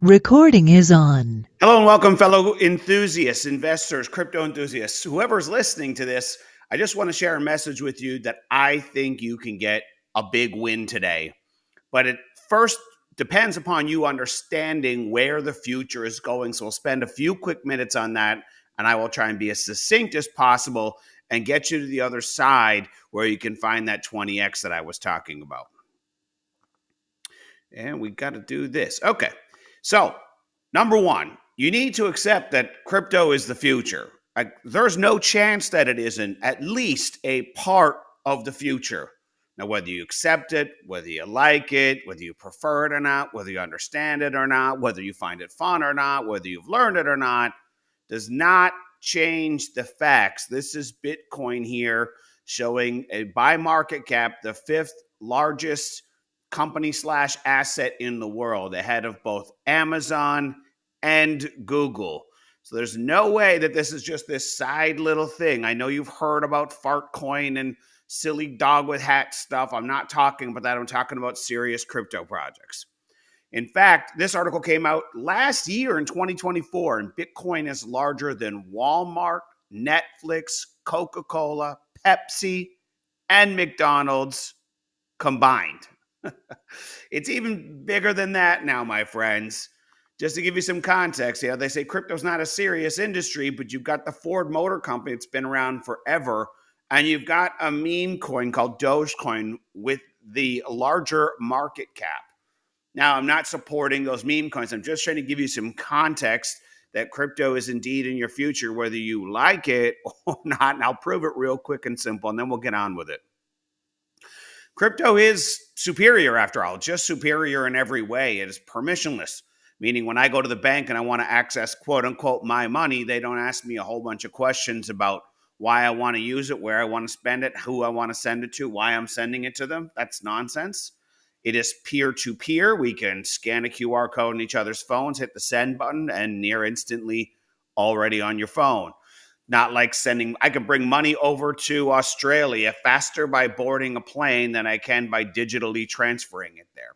Recording is on. Hello and welcome, fellow enthusiasts, investors, crypto enthusiasts, whoever's listening to this. I just want to share a message with you that I think you can get a big win today. But it first depends upon you understanding where the future is going. So we'll spend a few quick minutes on that, and I will try and be as succinct as possible and get you to the other side where you can find that 20x that I was talking about. And we got to do this. Okay. So, number one, you need to accept that crypto is the future. There's no chance that it isn't at least a part of the future. Now, whether you accept it, whether you like it, whether you prefer it or not, whether you understand it or not, whether you find it fun or not, whether you've learned it or not, does not change the facts. This is Bitcoin here showing a by market cap, the fifth largest company slash asset in the world, ahead of both Amazon and Google. So there's no way that this is just this side little thing. I know you've heard about Fartcoin and silly dog with hat stuff. I'm not talking about that. I'm talking about serious crypto projects. In fact, this article came out last year in 2024, and Bitcoin is larger than Walmart, Netflix, Coca-Cola, Pepsi, and McDonald's combined. It's even bigger than that now, my friends. Just to give you some context, they say crypto's not a serious industry, but you've got the Ford Motor Company that's been around forever, and you've got a meme coin called Dogecoin with the larger market cap. Now, I'm not supporting those meme coins. I'm just trying to give you some context that crypto is indeed in your future, whether you like it or not. And I'll prove it real quick and simple, and then we'll get on with it. Crypto is superior, after all, just superior in every way. It is permissionless, meaning when I go to the bank and I want to access, quote unquote, my money, they don't ask me a whole bunch of questions about why I want to use it, where I want to spend it, who I want to send it to, why I'm sending it to them. That's nonsense. It is peer-to-peer. We can scan a QR code on each other's phones, hit the send button, and near instantly already on your phone. Not like I can bring money over to Australia faster by boarding a plane than I can by digitally transferring it there.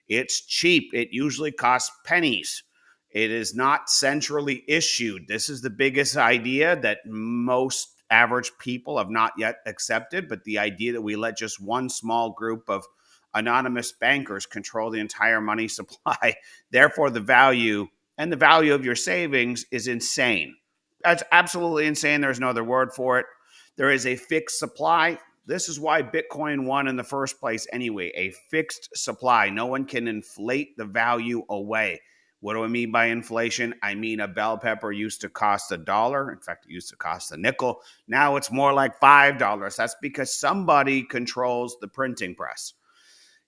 It's cheap. It usually costs pennies. It is not centrally issued. This is the biggest idea that most average people have not yet accepted, but the idea that we let just one small group of anonymous bankers control the entire money supply, therefore the value of your savings is insane. That's absolutely insane. There's no other word for it. There is a fixed supply. This is why Bitcoin won in the first place anyway, a fixed supply. No one can inflate the value away. What do I mean by inflation? I mean a bell pepper used to cost $1. In fact, it used to cost a nickel. Now it's more like $5. That's because somebody controls the printing press.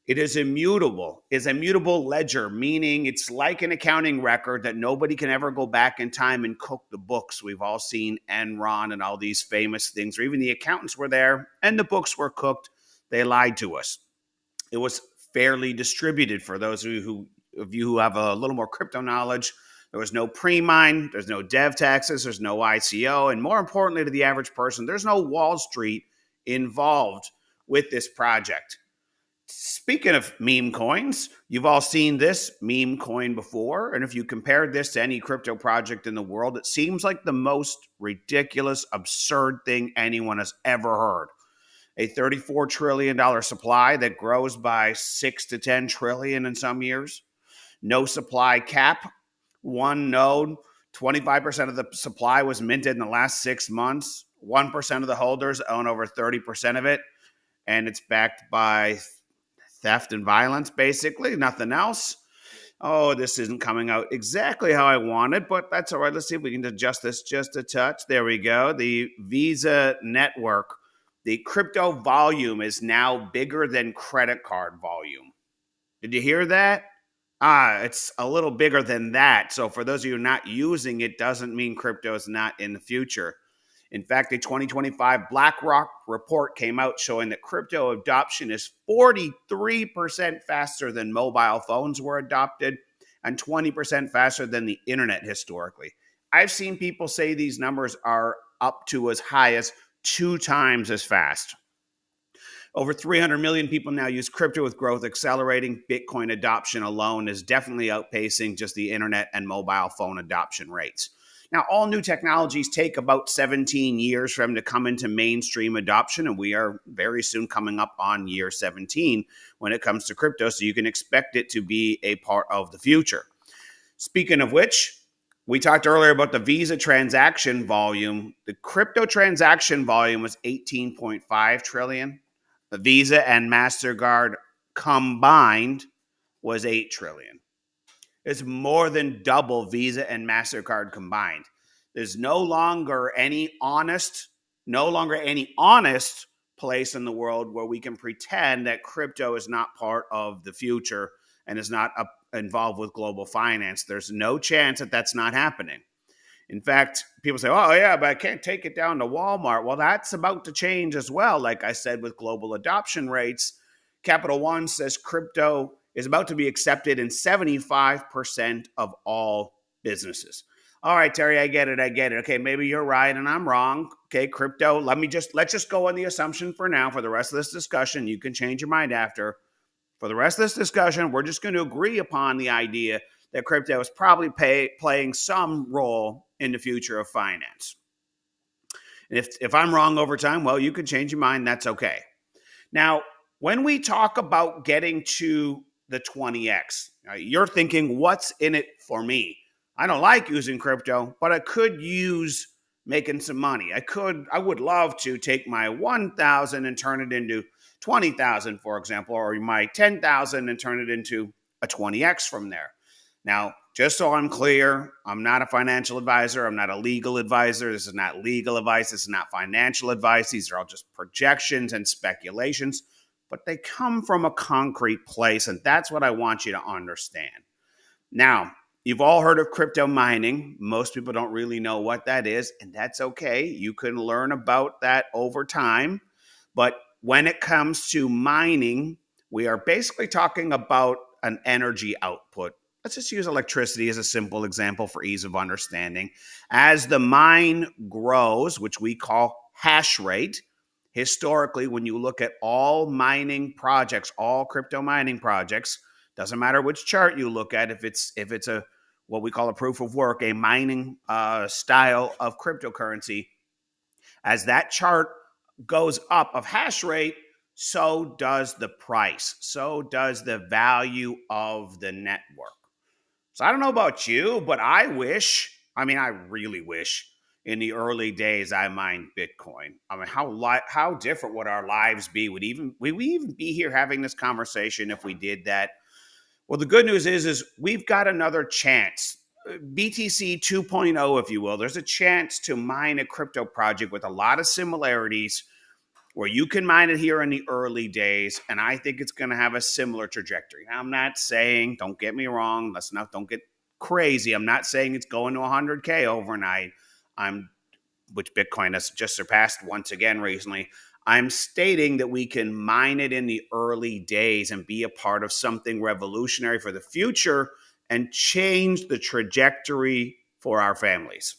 It is immutable. It's a mutable ledger, meaning it's like an accounting record that nobody can ever go back in time and cook the books. We've all seen Enron and all these famous things, or even the accountants were there and the books were cooked. They lied to us. It was fairly distributed. For those of you who have a little more crypto knowledge, there was no pre-mine, there's no dev taxes, there's no ICO, and more importantly to the average person, there's no Wall Street involved with this project. Speaking of meme coins, you've all seen this meme coin before. And if you compared this to any crypto project in the world, it seems like the most ridiculous, absurd thing anyone has ever heard. A $34 trillion supply that grows by 6 to 10 trillion in some years. No supply cap. One node. 25% of the supply was minted in the last 6 months. 1% of the holders own over 30% of it. And it's backed by theft and violence, basically, nothing else. Oh, this isn't coming out exactly how I wanted, but that's all right. Let's see if we can adjust this just a touch. There we go. The Visa network, the crypto volume is now bigger than credit card volume. Did you hear that? It's a little bigger than that. So for those of you not using it, doesn't mean crypto is not in the future. In fact, a 2025 BlackRock report came out showing that crypto adoption is 43% faster than mobile phones were adopted and 20% faster than the internet historically. I've seen people say these numbers are up to as high as 2 times as fast. Over 300 million people now use crypto, with growth accelerating. Bitcoin adoption alone is definitely outpacing just the internet and mobile phone adoption rates. Now, all new technologies take about 17 years for them to come into mainstream adoption, and we are very soon coming up on year 17 when it comes to crypto, so you can expect it to be a part of the future. Speaking of which, we talked earlier about the Visa transaction volume. The crypto transaction volume was 18.5 trillion. The Visa and MasterCard combined was 8 trillion. It's more than double Visa and MasterCard combined. There's no longer any honest place in the world where we can pretend that crypto is not part of the future and is not involved with global finance. There's no chance that that's not happening. In fact, people say, oh, yeah, but I can't take it down to Walmart. Well, that's about to change as well. Like I said, with global adoption rates, Capital One says crypto is about to be accepted in 75% of all businesses. All right, Terry, I get it. Okay, maybe you're right and I'm wrong. Okay, crypto, let's just go on the assumption for now. For the rest of this discussion, you can change your mind after. For the rest of this discussion, we're just going to agree upon the idea that crypto is probably playing some role in the future of finance. And if I'm wrong over time, well, you can change your mind. That's okay. Now, when we talk about getting to the 20x, you're thinking, what's in it for me? I don't like using crypto, but I could use making some money. I would love to take my 1,000 and turn it into 20,000, for example, or my 10,000 and turn it into a 20x from there. Now, just so I'm clear, I'm not a financial advisor. I'm not a legal advisor. This is not legal advice. This is not financial advice. These are all just projections and speculations, but they come from a concrete place, and that's what I want you to understand. Now, you've all heard of crypto mining. Most people don't really know what that is, and that's okay. You can learn about that over time. But when it comes to mining, we are basically talking about an energy output. Let's just use electricity as a simple example for ease of understanding. As the mine grows, which we call hash rate, historically, when you look at all mining projects, all crypto mining projects, doesn't matter which chart you look at, if it's a what we call a proof of work, a mining style of cryptocurrency, as that chart goes up of hash rate, so does the price, so does the value of the network. So I don't know about you, but I really wish in the early days I mined Bitcoin. I mean, how different would our lives be? Would we even be here having this conversation if we did that? Well, the good news is we've got another chance. BTC 2.0, if you will. There's a chance to mine a crypto project with a lot of similarities where you can mine it here in the early days, and I think it's going to have a similar trajectory. Now, I'm not saying, don't get me wrong, don't get crazy. I'm not saying it's going to 100K overnight, which Bitcoin has just surpassed once again recently. I'm stating that we can mine it in the early days and be a part of something revolutionary for the future and change the trajectory for our families.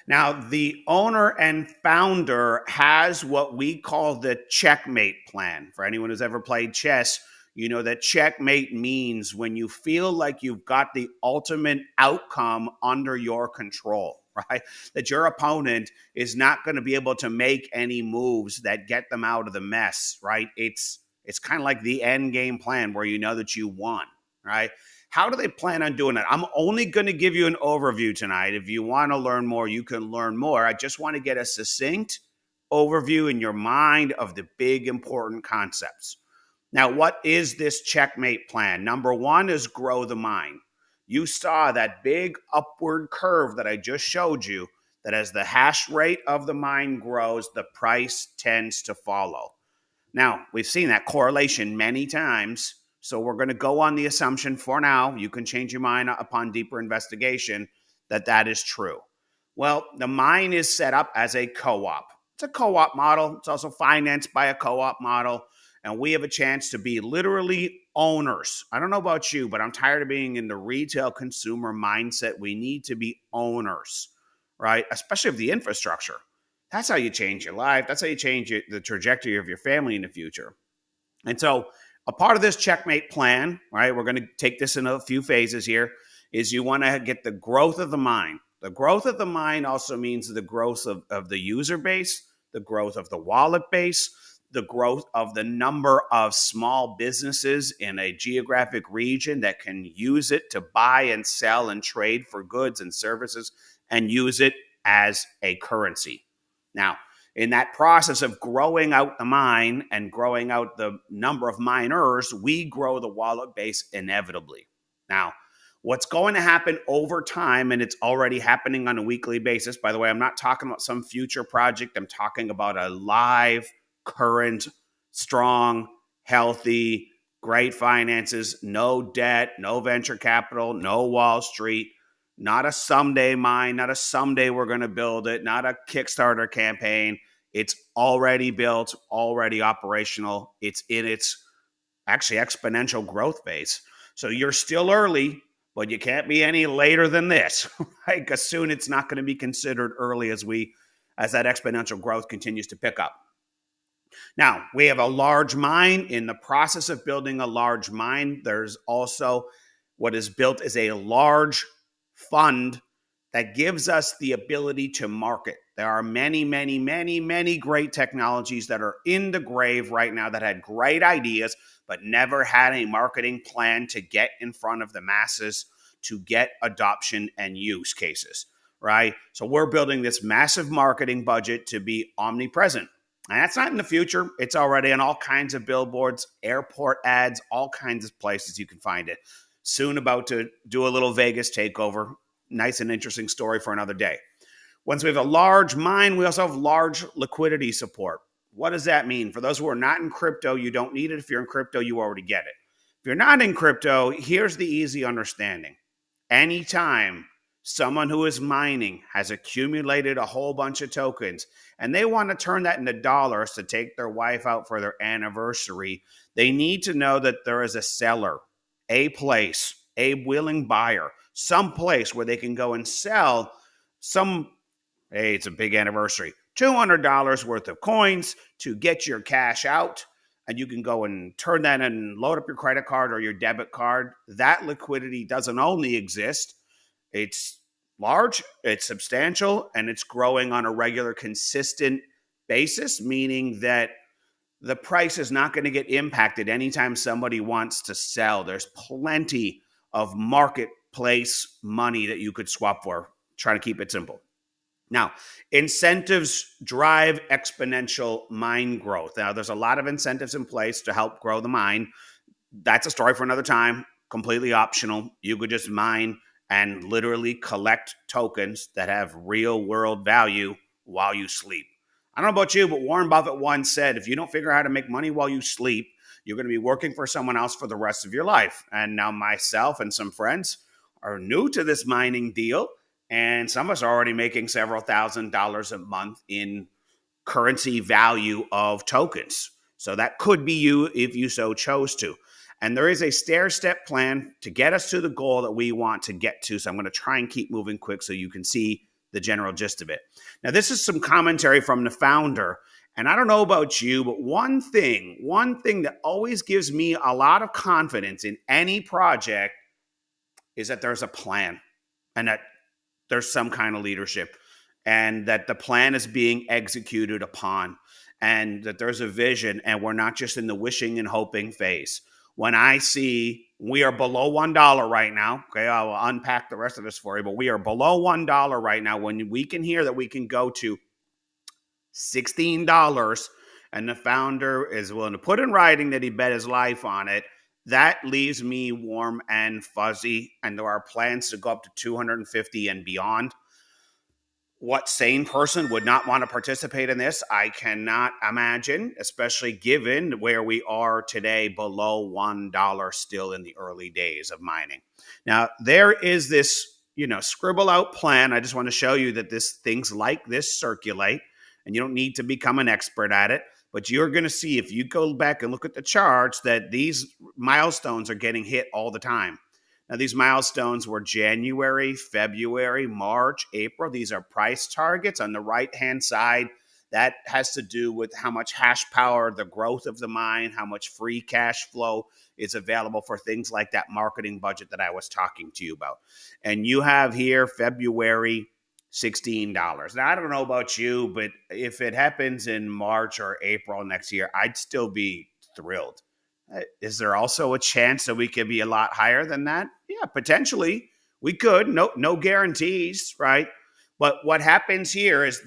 Now, the owner and founder has what we call the CHECKMATE plan. For anyone who's ever played chess, you know that CHECKMATE means when you feel like you've got the ultimate outcome under your control, right? That your opponent is not going to be able to make any moves that get them out of the mess, right? It's kind of like the end game plan where you know that you won, right? How do they plan on doing that? I'm only going to give you an overview tonight. If you want to learn more, you can learn more. I just want to get a succinct overview in your mind of the big important concepts. Now, what is this CHECKMATE plan? Number one is grow the mine. You saw that big upward curve that I just showed you, that as the hash rate of the mine grows, the price tends to follow. Now, we've seen that correlation many times, so we're going to go on the assumption for now, you can change your mind upon deeper investigation, that that is true. Well, the mine is set up as a co-op. It's a co-op model. It's also financed by a co-op model, and we have a chance to be literally owners. I don't know about you, but I'm tired of being in the retail consumer mindset. We need to be owners, right? Especially of the infrastructure. That's how you change your life. That's how you change the trajectory of your family in the future. And so, a part of this checkmate plan, right? We're going to take this in a few phases here. Is you want to get the growth of the mind. The growth of the mind also means the growth of the user base, the growth of the wallet base, the growth of the number of small businesses in a geographic region that can use it to buy and sell and trade for goods and services and use it as a currency. Now, in that process of growing out the mine and growing out the number of miners, we grow the wallet base inevitably. Now, what's going to happen over time, and it's already happening on a weekly basis. By the way, I'm not talking about some future project. I'm talking about a live, current, strong, healthy, great finances, no debt, no venture capital, no Wall Street, not a someday mine, not a someday we're going to build it, not a Kickstarter campaign. It's already built, already operational. It's in its actually exponential growth phase. So you're still early, but you can't be any later than this, right? Because soon it's not going to be considered early as that exponential growth continues to pick up. Now, we have a large mine. In the process of building a large mine, there's also what is built as a large fund that gives us the ability to market. There are many, many, many, many great technologies that are in the grave right now that had great ideas, but never had a marketing plan to get in front of the masses to get adoption and use cases, right? So we're building this massive marketing budget to be omnipresent. And that's not in the future. It's already on all kinds of billboards, airport ads, all kinds of places you can find it. Soon about to do a little Vegas takeover. Nice and interesting story for another day. Once we have a large mine, we also have large liquidity support. What does that mean? For those who are not in crypto, you don't need it. If you're in crypto, you already get it. If you're not in crypto, here's the easy understanding. Anytime someone who is mining has accumulated a whole bunch of tokens and they want to turn that into dollars to take their wife out for their anniversary, they need to know that there is a seller, a place, a willing buyer, some place where they can go and sell some, hey, it's a big anniversary, $200 worth of coins to get your cash out. And you can go and turn that and load up your credit card or your debit card. That liquidity doesn't only exist. It's large, it's substantial, and it's growing on a regular, consistent basis, meaning that the price is not going to get impacted anytime somebody wants to sell. There's plenty of marketplace money that you could swap for. Trying to keep it simple. Now, incentives drive exponential mine growth. Now, there's a lot of incentives in place to help grow the mine. That's a story for another time, completely optional. You could just mine and literally collect tokens that have real world value while you sleep. I don't know about you, but Warren Buffett once said, if you don't figure out how to make money while you sleep, you're going to be working for someone else for the rest of your life. And now myself and some friends are new to this mining deal. And some of us are already making several $1,000s a month in currency value of tokens. So that could be you if you so chose to. And there is a stair-step plan to get us to the goal that we want to get to. So I'm going to try and keep moving quick so you can see the general gist of it. Now, this is some commentary from the founder. And I don't know about you, but one thing that always gives me a lot of confidence in any project is that there's a plan and that there's some kind of leadership and that the plan is being executed upon and that there's a vision and we're not just in the wishing and hoping phase. When I see we are below $1 right now, okay, I will unpack the rest of this for you, but we are below $1 right now. When we can hear that we can go to $16 and the founder is willing to put in writing that he bet his life on it, that leaves me warm and fuzzy. And there are plans to go up to 250 and beyond. What sane person would not want to participate in this? I cannot imagine, especially given where we are today, below $1 still in the early days of mining. Now, there is this, scribble out plan. I just want to show you that things like this circulate, and you don't need to become an expert at it. But you're going to see, if you go back and look at the charts, that these milestones are getting hit all the time. Now, these milestones were January, February, March, April. These are price targets. On the right-hand side, That has to do with how much hash power, the growth of the mine, how much free cash flow is available for things like that marketing budget that I was talking to you about. And you have here February, $16. Now, I don't know about you, but if it happens in March or April next year, I'd still be thrilled. Is there also a chance that we could be a lot higher than that? Yeah, potentially we could. No guarantees, right? But what happens here is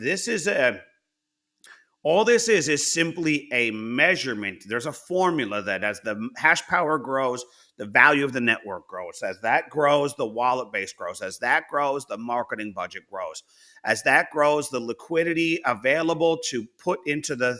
all this is simply a measurement. There's a formula that as the hash power grows, the value of the network grows. As that grows, the wallet base grows. As that grows, the marketing budget grows. As that grows, the liquidity available to put into the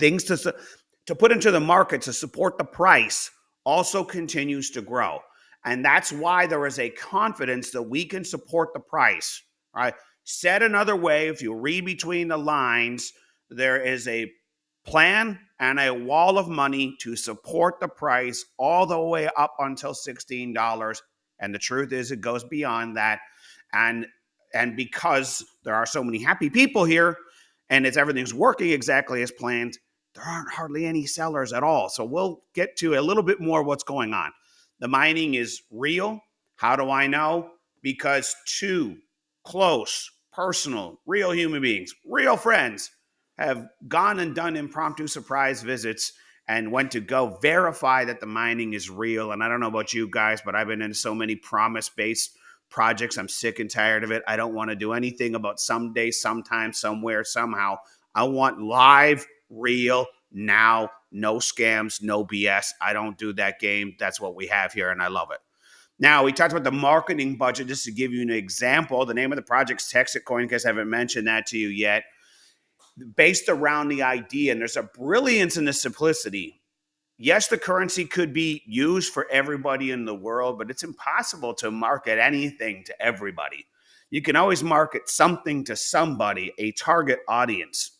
things to put into the market to support the price also continues to grow. And that's why there is a confidence that we can support the price. Right? Said another way, if you read between the lines, there is a plan and a wall of money to support the price all the way up until $16. And the truth is, it goes beyond that. And because there are so many happy people here, and everything's working exactly as planned, there aren't hardly any sellers at all. So we'll get to a little bit more what's going on. The mining is real. How do I know? Because two close, personal, real human beings, real friends, have gone and done impromptu surprise visits and went to go verify that the mining is real. And I don't know about you guys, but I've been in so many promise-based projects. I'm sick and tired of it. I don't want to do anything about someday, sometime, somewhere, somehow. I want live, real, now, no scams, no BS. I don't do that game. That's what we have here, and I love it. Now, we talked about the marketing budget. Just to give you an example, the name of the project's TexitCoin, in case I haven't mentioned that to you yet, based around the idea, and there's a brilliance in the simplicity. Yes, the currency could be used for everybody in the world, but it's impossible to market anything to everybody. You can always market something to somebody, a target audience.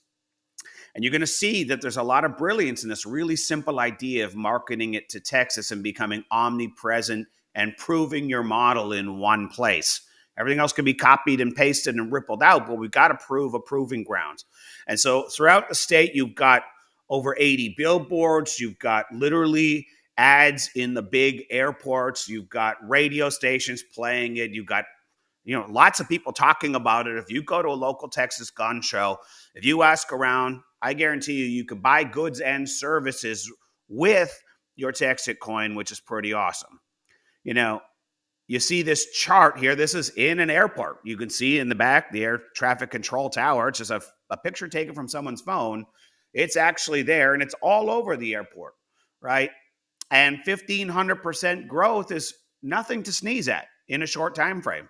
And you're going to see that there's a lot of brilliance in this really simple idea of marketing it to Texas and becoming omnipresent and proving your model in one place. Everything else can be copied and pasted and rippled out, but we've got to prove a proving ground. And so throughout the state, you've got over 80 billboards. You've got literally ads in the big airports. You've got radio stations playing it. You've got lots of people talking about it. If you go to a local Texas gun show, if you ask around, I guarantee you can buy goods and services with your TexitCoin, which is pretty awesome. You see this chart here. This is in an airport. You can see in the back the air traffic control tower. It's just a picture taken from someone's phone. It's actually there, and it's all over the airport, right? And 1,500% growth is nothing to sneeze at in a short time frame.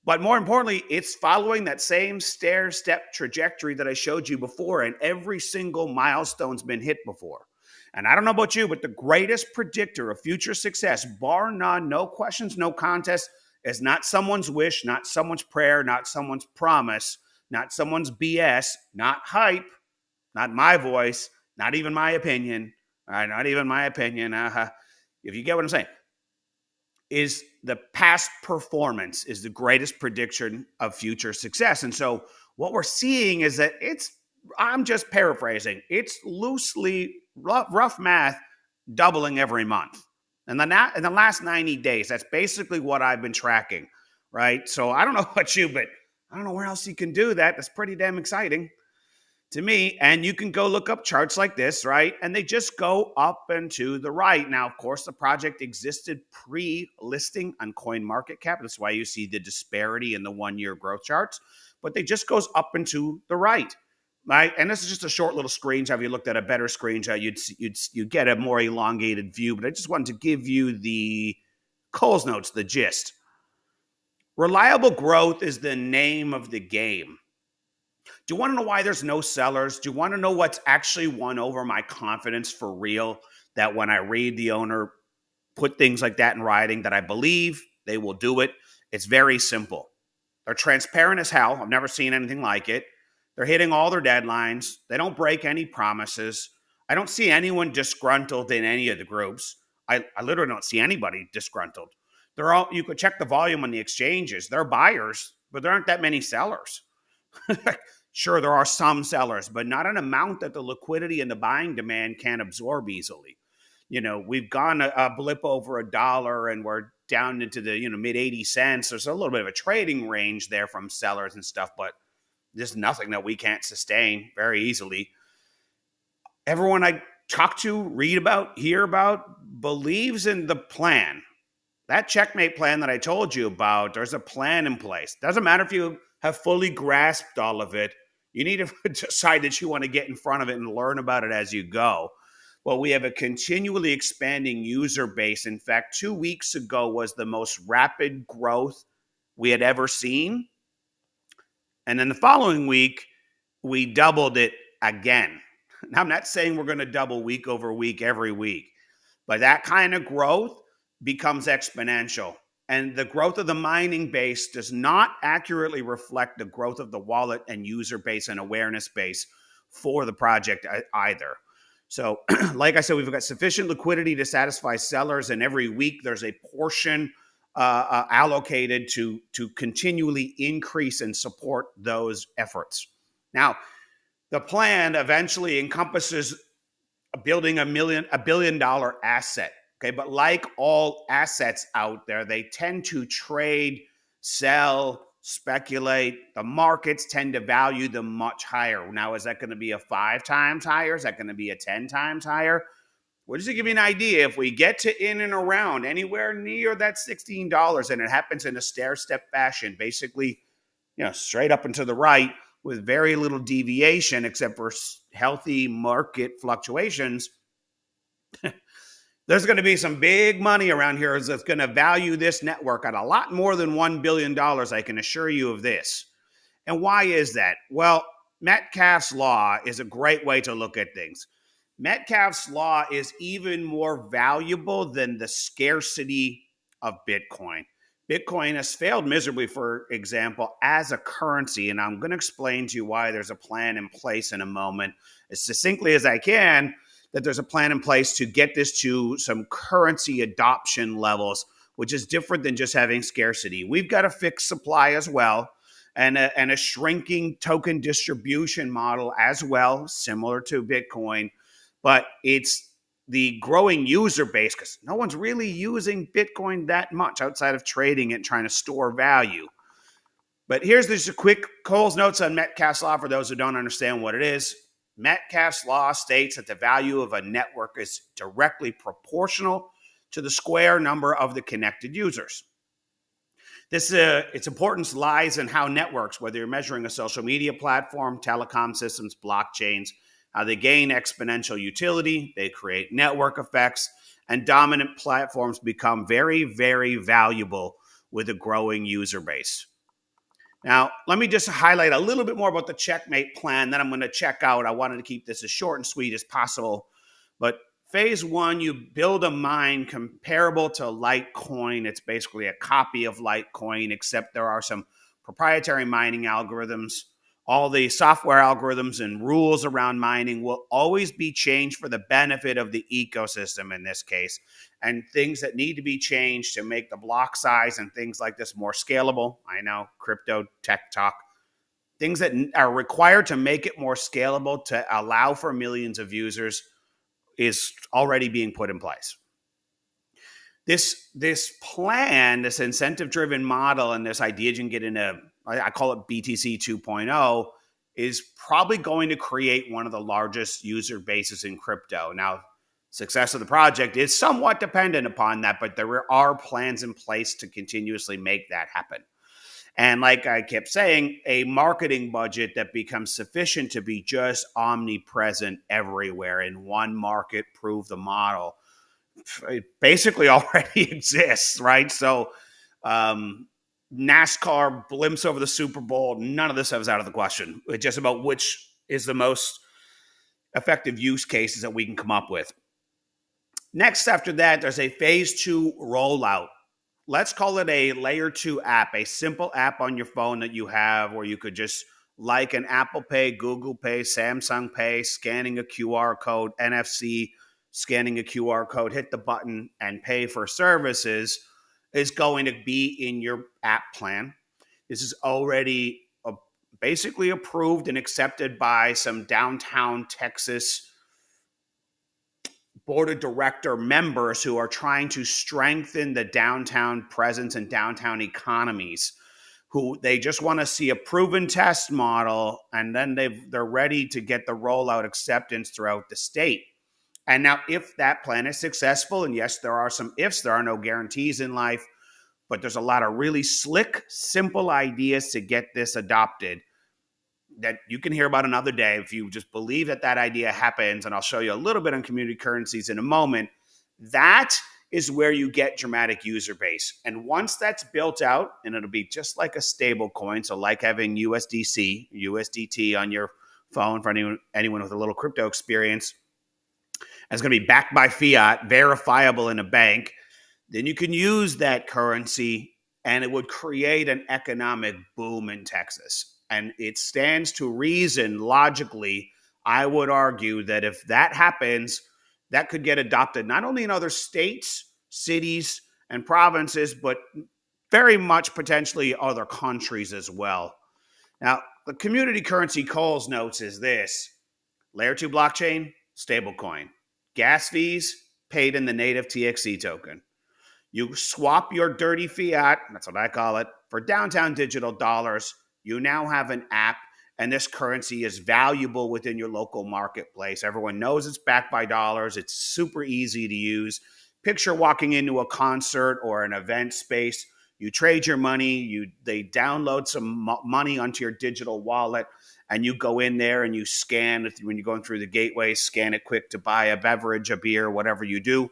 But more importantly, it's following that same stair-step trajectory that I showed you before, and every single milestone's been hit before. And I don't know about you, but the greatest predictor of future success, bar none, no questions, no contest, is not someone's wish, not someone's prayer, not someone's promise, not someone's BS, not hype, not my voice, not even my opinion, not even my opinion. If you get what I'm saying, is the past performance is the greatest prediction of future success. And so what we're seeing is that I'm just paraphrasing, it's loosely rough math, doubling every month. And in the last 90 days, that's basically what I've been tracking, right? So I don't know about you, but I don't know where else you can do that. That's pretty damn exciting to me. And you can go look up charts like this, right? And they just go up and to the right. Now, of course, the project existed pre-listing on CoinMarketCap. That's why you see the disparity in the 1-year growth charts. But they just goes up and to the right. Right? And this is just a short little screenshot. If you looked at a better screenshot, you'd get a more elongated view. But I just wanted to give you the Coles notes, the gist. Reliable growth is the name of the game. Do you want to know why there's no sellers? Do you want to know what's actually won over my confidence for real? That when I read the owner put things like that in writing, that I believe they will do it. It's very simple. They're transparent as hell. I've never seen anything like it. They're hitting all their deadlines. They don't break any promises. I don't see anyone disgruntled in any of the groups. I literally don't see anybody disgruntled. You could check the volume on the exchanges. They're buyers, but there aren't that many sellers. Sure, there are some sellers, but not an amount that the liquidity and the buying demand can't absorb easily. We've gone a blip over $1 and we're down into the, mid 80 cents. There's a little bit of a trading range there from sellers and stuff, but there's nothing that we can't sustain very easily. Everyone I talk to, read about, hear about, believes in the plan. That checkmate plan that I told you about, there's a plan in place. Doesn't matter if you have fully grasped all of it. You need to decide that you want to get in front of it and learn about it as you go. Well, we have a continually expanding user base. In fact, 2 weeks ago was the most rapid growth we had ever seen. And then the following week, we doubled it again. Now, I'm not saying we're going to double week over week every week, but that kind of growth becomes exponential. And the growth of the mining base does not accurately reflect the growth of the wallet and user base and awareness base for the project either. So, like I said, we've got sufficient liquidity to satisfy sellers, and every week there's a portion allocated to continually increase and support those efforts. Now, the plan eventually encompasses building a $1 billion asset. Okay, but like all assets out there, they tend to trade, sell, speculate. The markets tend to value them much higher. Now, is that going to be a 5 times higher? Is that going to be a 10 times higher? Well, just to give you an idea, if we get to in and around anywhere near that $16, and it happens in a stair-step fashion, basically, straight up and to the right with very little deviation except for healthy market fluctuations, there's going to be some big money around here that's going to value this network at a lot more than $1 billion. I can assure you of this. And why is that? Well, Metcalfe's law is a great way to look at things. Metcalfe's law is even more valuable than the scarcity of Bitcoin. Bitcoin has failed miserably, for example, as a currency. And I'm going to explain to you why there's a plan in place in a moment, as succinctly as I can, that there's a plan in place to get this to some currency adoption levels, which is different than just having scarcity. We've got a fixed supply as well, and a shrinking token distribution model as well, similar to Bitcoin. But it's the growing user base, because no one's really using Bitcoin that much outside of trading it and trying to store value. But here's just a quick Cole's notes on Metcalfe's law for those who don't understand what it is. Metcalfe's law states that the value of a network is directly proportional to the square number of the connected users. Its importance lies in how networks, whether you're measuring a social media platform, telecom systems, blockchains, how they gain exponential utility, they create network effects, and dominant platforms become very, very valuable with a growing user base. Now, let me just highlight a little bit more about the checkmate plan that I'm going to check out. I wanted to keep this as short and sweet as possible. But phase 1, you build a mine comparable to Litecoin. It's basically a copy of Litecoin, except there are some proprietary mining algorithms. All the software algorithms and rules around mining will always be changed for the benefit of the ecosystem in this case, and things that need to be changed to make the block size and things like this more scalable. I know, crypto tech talk. Things that are required to make it more scalable to allow for millions of users is already being put in place. This plan, this incentive-driven model, and this idea you can get into, I call it BTC 2.0, is probably going to create one of the largest user bases in crypto. Now, success of the project is somewhat dependent upon that, but there are plans in place to continuously make that happen. And like I kept saying, a marketing budget that becomes sufficient to be just omnipresent everywhere in one market, prove the model, it basically already exists, right? So NASCAR blimps over the Super Bowl. None of this is out of the question. It's just about which is the most effective use cases that we can come up with. Next, after that, there's a phase 2 rollout. Let's call it a layer 2 app, a simple app on your phone that you have where you could just, like an Apple Pay, Google Pay, Samsung Pay, scanning a QR code, NFC, scanning a QR code, hit the button and pay for services is going to be in your app plan. This is already basically approved and accepted by some downtown Texas board of director members who are trying to strengthen the downtown presence and downtown economies, who they just want to see a proven test model, and then they're ready to get the rollout acceptance throughout the state. And now, if that plan is successful, and yes, there are some ifs, there are no guarantees in life, but there's a lot of really slick, simple ideas to get this adopted that you can hear about another day if you just believe that that idea happens. And I'll show you a little bit on community currencies in a moment. That is where you get dramatic user base. And once that's built out, and it'll be just like a stable coin, so like having USDC, USDT on your phone for anyone with a little crypto experience, and it's going to be backed by fiat, verifiable in a bank, then you can use that currency and it would create an economic boom in Texas. And it stands to reason, logically, I would argue that if that happens, that could get adopted not only in other states, cities, and provinces, but very much potentially other countries as well. Now, the community currency Coles notes is this: layer 2 blockchain, stablecoin. Gas fees paid in the native TXC token. You swap your dirty fiat, that's what I call it, for downtown digital dollars. You now have an app, and this currency is valuable within your local marketplace. Everyone knows it's backed by dollars. It's super easy to use. Picture walking into a concert or an event space. You trade your money. They download some money onto your digital wallet, and you go in there and you scan when you're going through the gateway. Scan it quick to buy a beverage, a beer, whatever you do,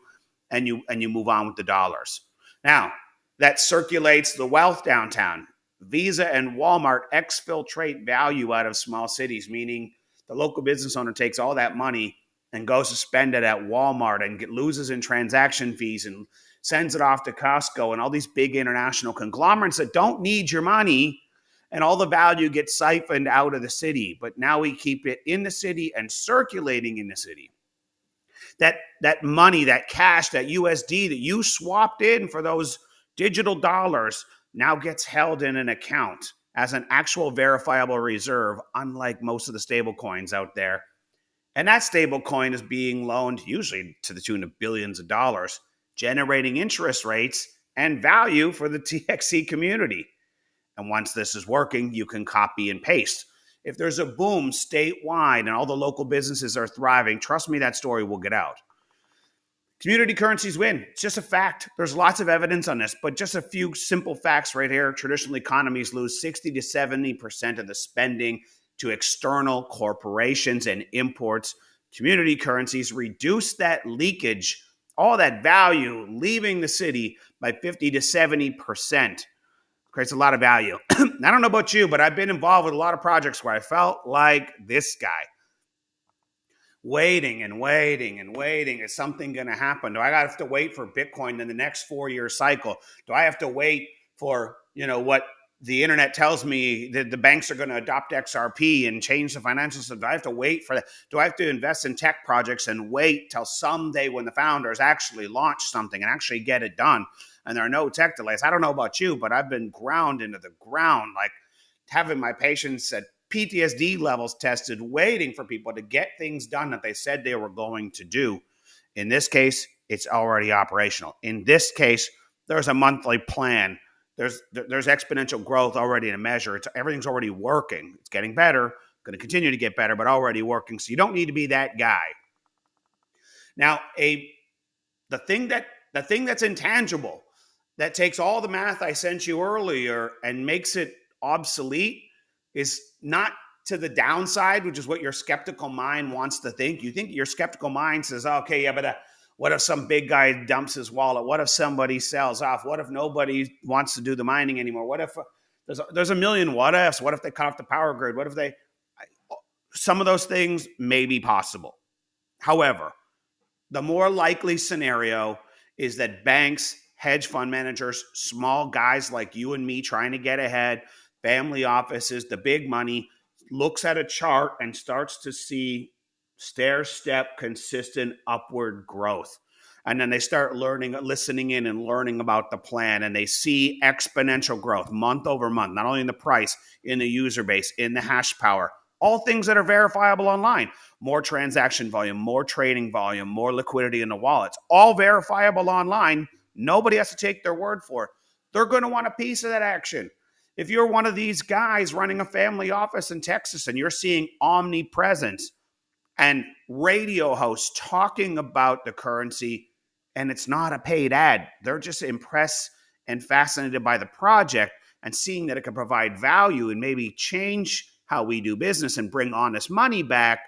and you move on with the dollars. Now that circulates the wealth downtown. Visa and Walmart exfiltrate value out of small cities, meaning the local business owner takes all that money and goes to spend it at Walmart and loses in transaction fees and sends it off to Costco and all these big international conglomerates that don't need your money, and all the value gets siphoned out of the city. But now we keep it in the city and circulating in the city. That money, that cash, that USD that you swapped in for those digital dollars now gets held in an account as an actual verifiable reserve, unlike most of the stable coins out there. And that stable coin is being loaned usually to the tune of billions of dollars, generating interest rates and value for the TXC community. And once this is working, you can copy and paste. If there's a boom statewide and all the local businesses are thriving, trust me, that story will get out. Community currencies win. It's just a fact. There's lots of evidence on this, but just a few simple facts right here. Traditional economies lose 60 to 70% of the spending to external corporations and imports. Community currencies reduce that leakage, all that value leaving the city by 50 to 70%. Creates a lot of value. I don't know about you, but I've been involved with a lot of projects where I felt like this guy. Waiting and waiting and waiting. Is something going to happen? Do I have to wait for Bitcoin in the next 4-year cycle? Do I have to wait for, what the internet tells me that the banks are going to adopt XRP and change the financial system? Do I have to wait for that? Do I have to invest in tech projects and wait till someday when the founders actually launch something and actually get it done and there are no tech delays? I don't know about you, but I've been ground into the ground, like having my patients at PTSD levels tested, waiting for people to get things done that they said they were going to do. In this case, it's already operational. In this case, there's a monthly plan. There's exponential growth already in a measure. Everything's already working. It's getting better, going to continue to get better, but already working. So you don't need to be that guy. Now, the thing that's intangible, that takes all the math I sent you earlier and makes it obsolete, is not to the downside, which is what your skeptical mind wants to think. You think your skeptical mind says, okay, yeah, but what if some big guy dumps his wallet? What if somebody sells off? What if nobody wants to do the mining anymore? What if there's a million what ifs? What if they cut off the power grid? What if some of those things may be possible. However, the more likely scenario is that banks, hedge fund managers, small guys like you and me trying to get ahead, family offices, the big money, looks at a chart and starts to see stair-step consistent upward growth. And then they start listening in and learning about the plan, and they see exponential growth month over month, not only in the price, in the user base, in the hash power, all things that are verifiable online. More transaction volume, more trading volume, more liquidity in the wallets, all verifiable online. Nobody has to take their word for it. They're going to want a piece of that action. If you're one of these guys running a family office in Texas and you're seeing omnipresence and radio hosts talking about the currency, and it's not a paid ad, they're just impressed and fascinated by the project and seeing that it can provide value and maybe change how we do business and bring honest money back,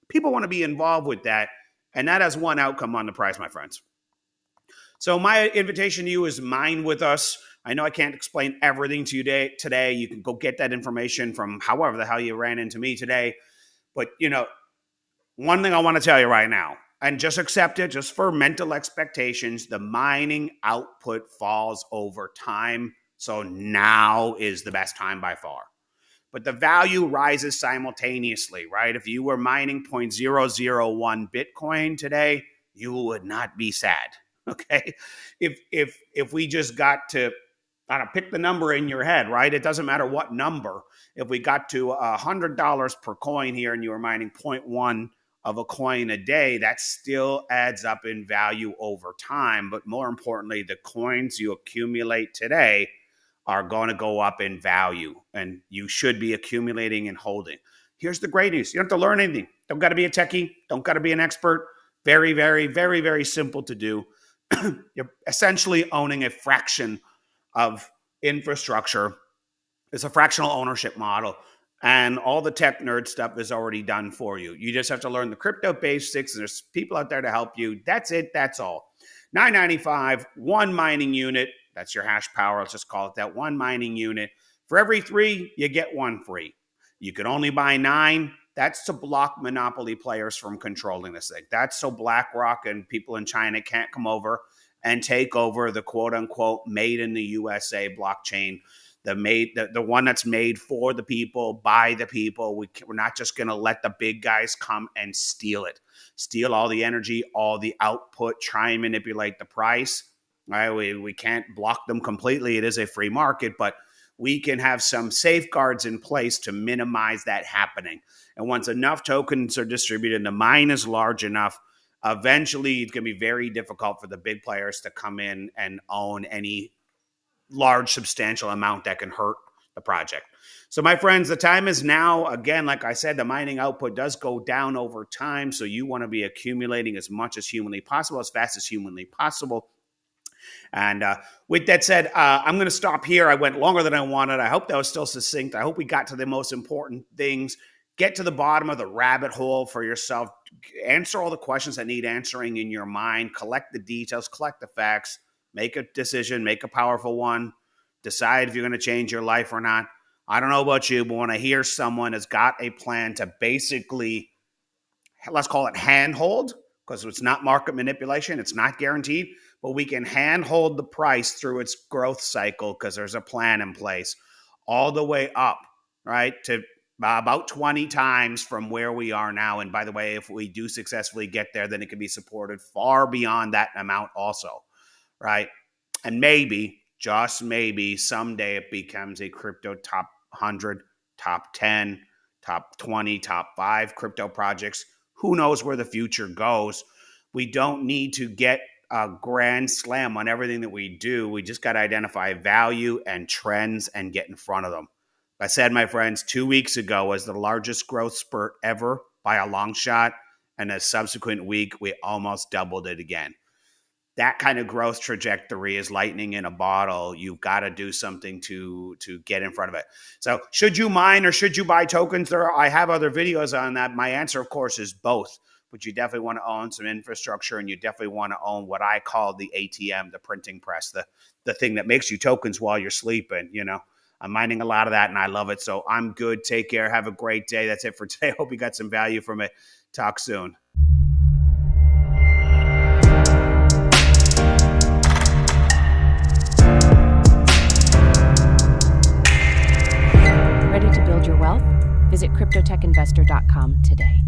people want to be involved with that. And that has one outcome on the price, my friends. So my invitation to you is mine with us. I know I can't explain everything to you today. You can go get that information from however the hell you ran into me today. But, one thing I want to tell you right now, and just accept it, just for mental expectations, the mining output falls over time. So now is the best time by far. But the value rises simultaneously, right? If you were mining 0.001 Bitcoin today, you would not be sad, okay? If we just got to, I don't know, pick the number in your head, right? It doesn't matter what number. If we got to $100 per coin here and you were mining 0.1 of a coin a day, that still adds up in value over time. But more importantly, the coins you accumulate today are going to go up in value, and you should be accumulating and holding. Here's the great news. You don't have to learn anything. Don't got to be a techie. Don't got to be an expert. Very, very, very, very simple to do. You're essentially owning a fraction of infrastructure. It's a fractional ownership model, and all the tech nerd stuff is already done for you. You just have to learn the crypto basics, and there's people out there to help you. That's it. That's all. $9.95, one mining unit. That's your hash power. Let's just call it that, one mining unit. For every 3, you get 1 free. You can only buy 9. That's to block monopoly players from controlling this thing. That's so BlackRock and people in China can't come over and take over the quote unquote made in the USA blockchain. The one that's made for the people, by the people. We're not just going to let the big guys come and steal it. Steal all the energy, all the output, try and manipulate the price. Right? We can't block them completely. It is a free market, but we can have some safeguards in place to minimize that happening. And once enough tokens are distributed and the mine is large enough, eventually it's going to be very difficult for the big players to come in and own any large, substantial amount that can hurt the project. So my friends, the time is now. Again, like I said, the mining output does go down over time. So you want to be accumulating as much as humanly possible, as fast as humanly possible. And with that said, I'm going to stop here. I went longer than I wanted. I hope that was still succinct. I hope we got to the most important things. Get to the bottom of the rabbit hole for yourself. Answer all the questions that need answering in your mind. Collect the details. Collect the facts. Make a decision. Make a powerful one. Decide if you're going to change your life or not. I don't know about you, but when I hear someone has got a plan to basically, let's call it handhold, because it's not market manipulation. It's not guaranteed. But we can handhold the price through its growth cycle because there's a plan in place all the way up, right, to about 20 times from where we are now. And by the way, if we do successfully get there, then it can be supported far beyond that amount also, right? And maybe, just maybe, someday it becomes a crypto top 100, top 10, top 20, top 5 crypto projects. Who knows where the future goes? We don't need to get a grand slam on everything that we do. We just got to identify value and trends and get in front of them. I said, my friends, 2 weeks ago was the largest growth spurt ever by a long shot. And a subsequent week, we almost doubled it again. That kind of growth trajectory is lightning in a bottle. You've got to do something to get in front of it. So should you mine or should you buy tokens? I have other videos on that. My answer, of course, is both. But you definitely want to own some infrastructure, and you definitely want to own what I call the ATM, the printing press, the thing that makes you tokens while you're sleeping. I'm mining a lot of that, and I love it. So I'm good. Take care. Have a great day. That's it for today. Hope you got some value from it. Talk soon. Ready to build your wealth? Visit cryptotechinvestor.com today.